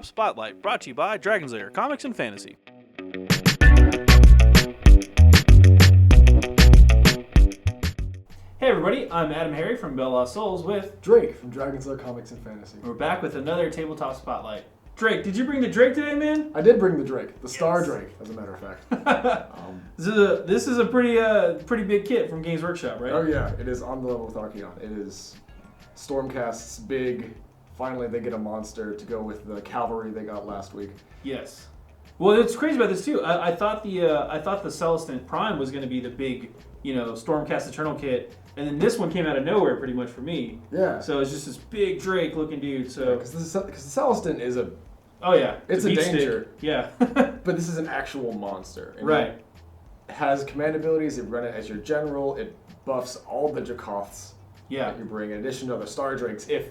Tabletop Spotlight, brought to you by Dragon's Lair Comics and Fantasy. Hey everybody, I'm Adam Harry from Bell Lost Souls with Drake from Dragon's Lair Comics and Fantasy. We're back with another Tabletop Spotlight. Drake, did you bring the Drake today, man? I did bring the Drake, the Stardrake, as a matter of fact. This is a pretty big kit from Games Workshop, right? Oh yeah, it is on the level with Archeon. It is Stormcast's big. Finally, they get a monster to go with the cavalry they got last week. Yes. Well, it's crazy about this too. I thought the Celestin Prime was going to be the big, Stormcast Eternal kit, and then this one came out of nowhere, pretty much for me. Yeah. So it's just this big Drake looking dude. So because the Celestin is a. Oh yeah. It's a danger. Stick. Yeah. But this is an actual monster. And right. It has command abilities. You run it as your general. It buffs all the Jakoths that you bring, in addition to other Stardrakes. If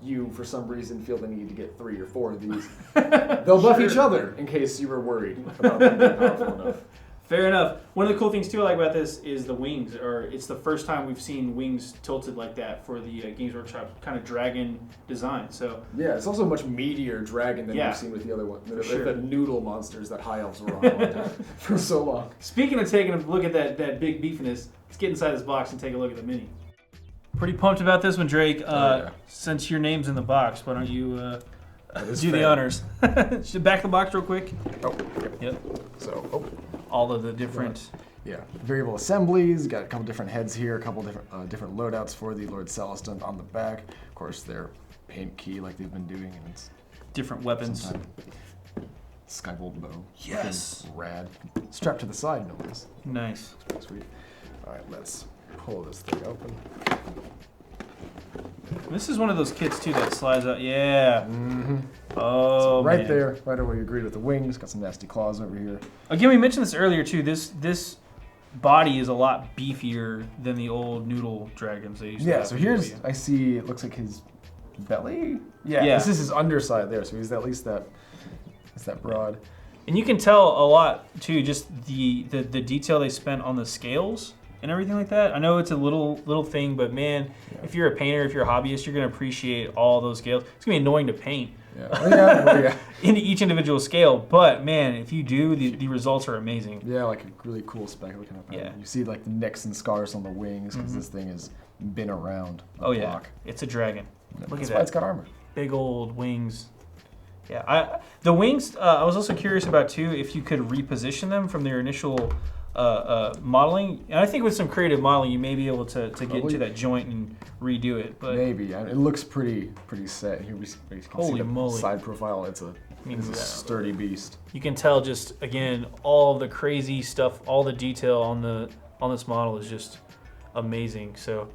you, for some reason, feel the need to get 3 or 4 of these, they'll buff each other in case you were worried about them being powerful enough. Fair enough. One of the cool things too I like about this is the wings. It's the first time we've seen wings tilted like that for the Games Workshop kind of dragon design. So yeah, it's also a much meatier dragon than we've seen with the other one. The noodle monsters that high elves were on for so long. Speaking of taking a look at that big beefiness, let's get inside this box and take a look at the mini. Pretty pumped about this one, Drake. Since your name's in the box, why don't you do the honors? Should back the box real quick. Oh, yep. So, all of the different. Yeah, variable assemblies. Got a couple different heads here, a couple different loadouts for the Lord Celestin on the back. Of course, their paint key like they've been doing, and it's different weapons. Skybolt bow. Yes. Rad. Strapped to the side, no less. Nice. Sweet. All right, let's pull this thing open. This is one of those kits too that slides out. Yeah. Mm-hmm. Oh, so right man. there, right where you agreed with the wings. Got some nasty claws over here. Again, we mentioned this earlier too. This body is a lot beefier than the old noodle dragons they used to have. So here's, I see, it looks like his belly. Yeah. This is his underside there, so he's at least that broad. And you can tell a lot too, just the detail they spent on the scales and everything like that. I know it's a little thing, but man, if you're a painter, if you're a hobbyist, you're gonna appreciate all those scales. It's gonna be annoying to paint in each individual scale, but man, if you do, the results are amazing. Yeah, like a really cool spec looking up. Yeah. You see like the nicks and scars on the wings because this thing has been around the block. It's a dragon. Look at that. Why it's got armor. Big old wings. Yeah, the wings. I was also curious about too if you could reposition them from their initial modeling. And I think with some creative modeling, you may be able to get into that joint and redo it. But maybe it looks pretty set. Here we can see the side profile. It's a sturdy beast. You can tell just again all of the crazy stuff, all the detail on this model is just amazing. So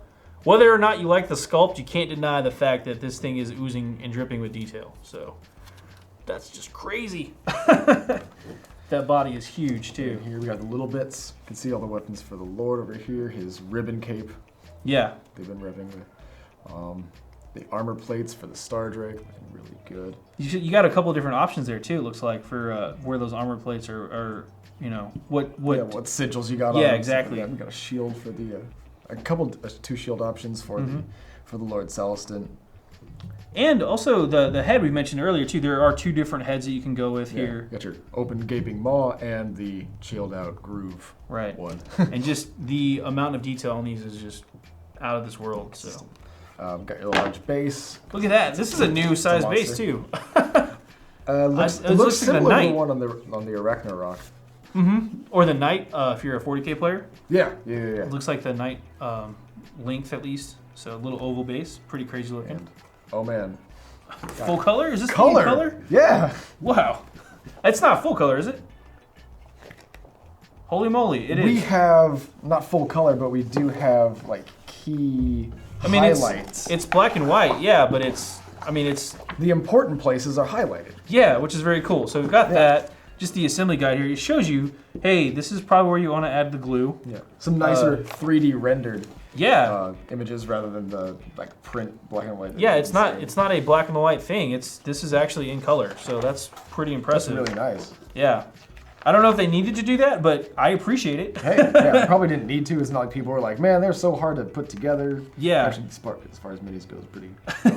whether or not you like the sculpt, you can't deny the fact that this thing is oozing and dripping with detail. So that's just crazy. That body is huge too. And here we got the little bits. You can see all the weapons for the Lord over here. His ribbon cape. Yeah. They've been revving with. The armor plates for the Stardrake. Looking really good. You got a couple of different options there too. It looks like for where those armor plates are what sigils you got on. Yeah, exactly. We got a shield for the two shield options for the Lord Celestin. And also the head we mentioned earlier too. There are 2 different heads that you can go with here. You got your open gaping maw and the chilled out groove one. And just the amount of detail on these is just out of this world. So got your large base. Look at that. This is a new size base too. It looks similar to the one on the Arachnarok. Mm-hmm. Or the Knight if you're a 40k player. Yeah. It looks like the Knight length at least. So a little oval base, pretty crazy looking. And, oh man. Full color? Is this color? Yeah. Wow. It's not full color, is it? Holy moly, it is. We have not full color, but we do have like key highlights. It's black and white, yeah, but it's the important places are highlighted. Yeah, which is very cool. So we've got that. Just the assembly guide here. It shows you, hey, this is probably where you want to add the glue. Yeah. Some nicer 3D rendered images rather than the print black and white. Yeah, it's not a black and white thing. This is actually in color. So that's pretty impressive. That's really nice. Yeah. I don't know if they needed to do that, but I appreciate it. Hey, they probably didn't need to. It's not like people were like, man, they're so hard to put together. Yeah. Actually, as far as minis goes, pretty.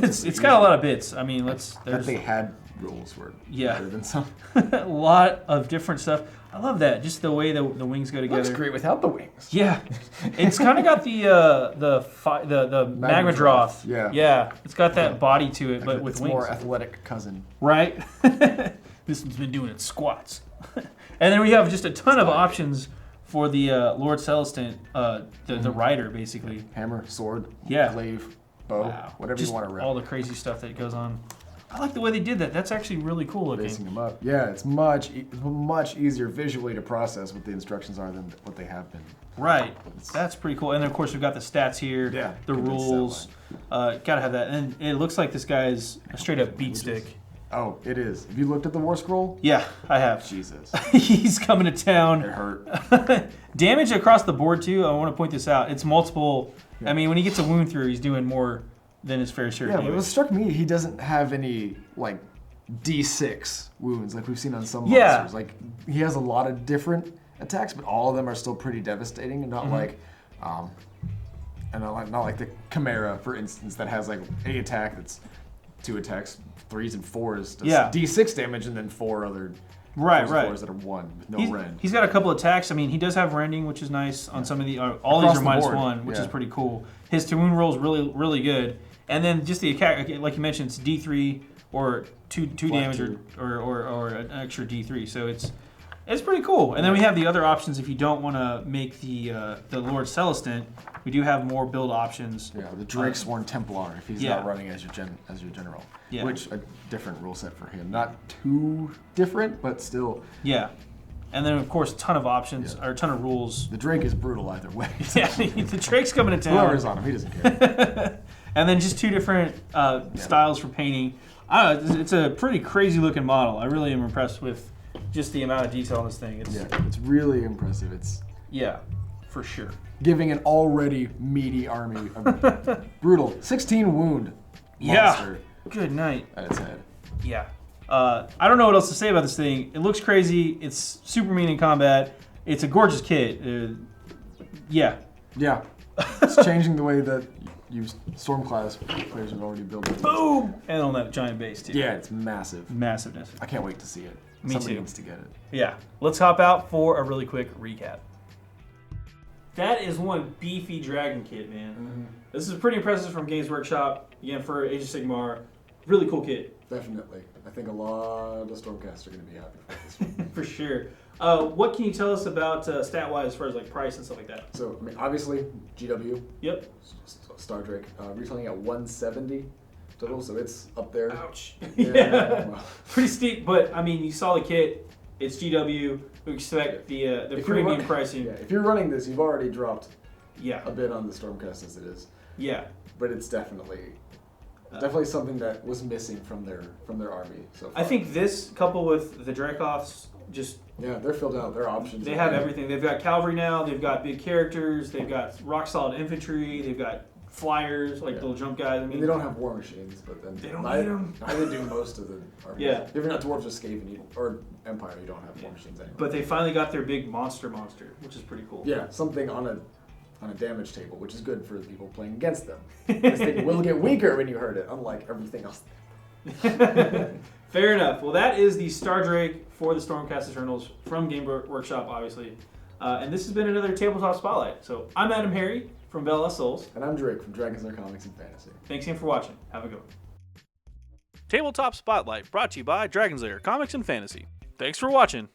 it's got a lot of bits. I mean, that they had rules were Yeah. better than some. A lot of different stuff. I love that. Just the way the wings go together. Looks great without the wings. Yeah, it's kind of got the magma droth. Yeah. Yeah, it's got that body to it, but with its wings. more athletic cousin. Right. This one's been doing its squats. And then we have just a ton of options for the Lord Celestant, the rider, basically. Hammer, sword, glaive, bow, whatever just you want to rep. all the crazy stuff that goes on. I like the way they did that. That's actually really cool looking. Basing them up. Yeah, it's much easier visually to process what the instructions are than what they have been. Right. That's pretty cool. And then, of course, we've got the stats here, the rules. Gotta have that. And it looks like this guy is a straight-up beat stick. Oh, it is. Have you looked at the War Scroll? Yeah, I have. Jesus. He's coming to town. It hurt. Damage across the board, too. I want to point this out. It's multiple. Yeah. I mean, when he gets a wound through, he's doing more than his fair share. Yeah, but what struck me, he doesn't have any, like, D6 wounds like we've seen on some monsters. Like, he has a lot of different attacks, but all of them are still pretty devastating and not like... and not like the Chimera, for instance, that has, like, a attack that's 2 attacks, 3s and 4s, does D6 damage, and then 4 other fours that are 1 with no rend. He's got a couple attacks. I mean, he does have rending, which is nice on some of the. All these are -1, which is pretty cool. His to wound roll is really good, and then just the attack, like you mentioned, it's D3 or two damage or an extra D3. So it's pretty cool. And then we have the other options if you don't want to make the Lord Celestant. We do have more build options. Yeah, the Drakesworn Templar if he's not running as your general. Yeah. Which a different rule set for him. Not too different, but still. Yeah. And then of course a ton of options or a ton of rules. The Drake is brutal either way. Yeah, the Drake's coming to town. Whoever's on him, he doesn't care. And then just 2 different styles for painting. I don't know, it's a pretty crazy looking model. I really am impressed with just the amount of detail on this thing. It's really impressive. Yeah, for sure. Giving an already meaty army a brutal 16 wound monster. Good night. At its head. Yeah. I don't know what else to say about this thing. It looks crazy. It's super mean in combat. It's a gorgeous kit. Yeah. It's changing the way that Storm class players have already built it. Boom! And on that giant base too. Yeah, it's massive. Massiveness. I can't wait to see it. Me Somebody too. needs to get it. Yeah. Let's hop out for a really quick recap. That is one beefy dragon kit, man. Mm-hmm. This is pretty impressive from Games Workshop. Again, for Age of Sigmar. Really cool kit. Definitely. I think a lot of Stormcast are going to be happy for this one. For sure. What can you tell us about stat-wise as far as like price and stuff like that? So, I mean, obviously, GW. Yep. Stardrake. Retailing at $170 total, so it's up there. Ouch. Yeah. Well. Pretty steep, but I mean, you saw the kit. It's GW. We expect the premium pricing. Yeah, if you're running this, you've already dropped a bit on the Stormcast as it is. Yeah. But it's definitely something that was missing from their army so far. I think this, coupled with the Dracoths, just... Yeah, they're filled out. Their options. They have everything. They've got cavalry now. They've got big characters. They've got rock-solid infantry. They've got flyers, like little jump guys. I mean, they don't have war machines, but then they don't need them. Neither do most of the armies. Yeah. If you're not Dwarves or Skaven or Empire, you don't have war machines anymore. But they finally got their big monster, which is pretty cool. Yeah, something on a damage table, which is good for the people playing against them. This thing will get weaker when you hurt it, unlike everything else. Fair enough. Well, that is the Stardrake for the Stormcast Eternals from Game Workshop, obviously. And this has been another Tabletop Spotlight. So I'm Adam Harry from Bell Souls. And I'm Drake from Dragons Lair Comics and Fantasy. Thanks again for watching. Have a good one. Tabletop Spotlight brought to you by Dragons Lair Comics and Fantasy. Thanks for watching.